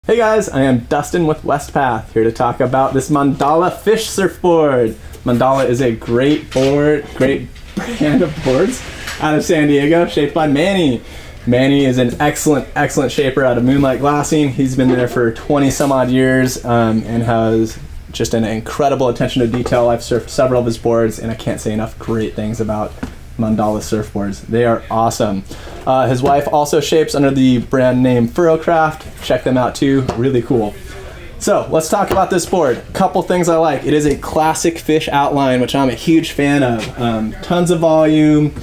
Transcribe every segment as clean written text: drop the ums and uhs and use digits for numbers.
Hey guys, I am Dustin with Westpath, here to talk about this Mandala fish surfboard. Mandala is a great brand of boards out of San Diego, shaped by Manny. Manny is an excellent shaper out of Moonlight Glassing. He's been there for 20 some odd years and has just an incredible attention to detail. I've surfed several of his boards and I can't say enough great things about Mandala surfboards. They are awesome. His wife also shapes under the brand name Furrowcraft. Check them out too, really cool. So let's talk about this board. Couple things I like. It is a classic fish outline, which I'm a huge fan of. Tons of volume,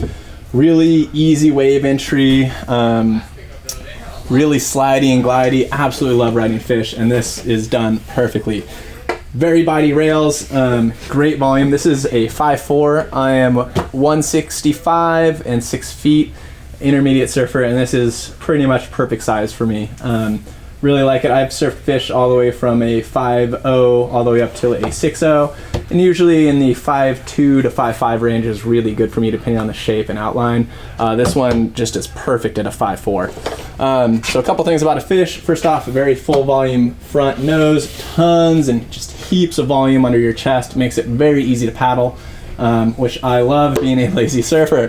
really easy wave entry, really slidey and glidey. Absolutely love riding fish, and this is done perfectly. Very bitey rails, great volume. This is a 5'4". I am 165 and 6 feet, intermediate surfer, and this is pretty much perfect size for me. Really like it. I've surfed fish all the way from a 5'0" all the way up to a 6'0", and usually in the 5'2" to 5'5" range is really good for me depending on the shape and outline. This one just is perfect at a 5'4". So a couple things about a fish. First off, a very full volume front nose, tons and just heaps of volume under your chest. Makes it very easy to paddle, which I love being a lazy surfer.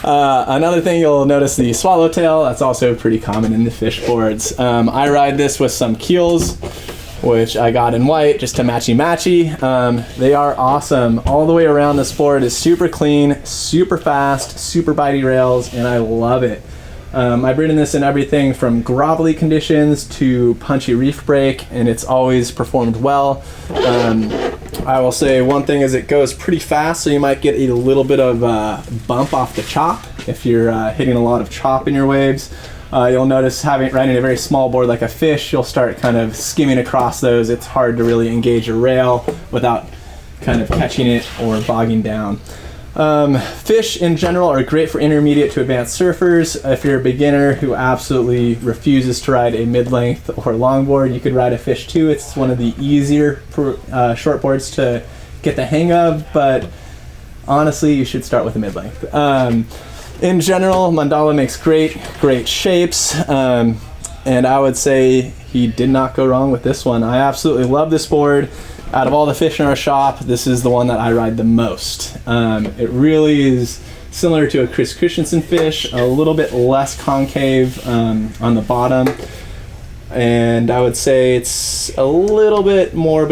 Another thing, you'll notice the swallowtail. That's also pretty common in the fish boards. I ride this with some keels, which I got in white just to matchy. They are awesome. All the way around, this board is super clean, super fast, super bitey rails, and I love it. I've ridden this in everything from grovelly conditions to punchy reef break, and it's always performed well. I will say one thing is it goes pretty fast, so you might get a little bit of bump off the chop if you're hitting a lot of chop in your waves. You'll notice riding a very small board like a fish, you'll start kind of skimming across those. It's hard to really engage a rail without kind of catching it or bogging down. Fish in general are great for intermediate to advanced surfers. If you're a beginner who absolutely refuses to ride a mid-length or longboard, you could ride a fish too. It's one of the easier short boards to get the hang of, but honestly, you should start with a mid-length. In general, Mandala makes great shapes, and I would say he did not go wrong with this one. I absolutely love this board. Out of all the fish in our shop, this is the one that I ride the most. It really is similar to a Chris Christensen fish, a little bit less concave on the bottom. And I would say it's a little bit more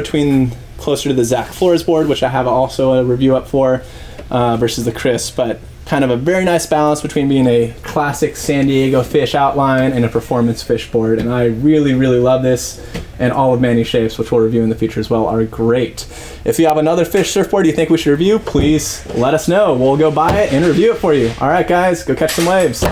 closer to the Zach Flores board, which I have also a review up for, versus the Chris, but kind of a very nice balance between being a classic San Diego fish outline and a performance fish board. And I really love this, and all of Manny's shapes, which we'll review in the future as well, are great. If you have another fish surfboard you think we should review, please let us know. We'll go buy it and review it for you. All right guys, go catch some waves.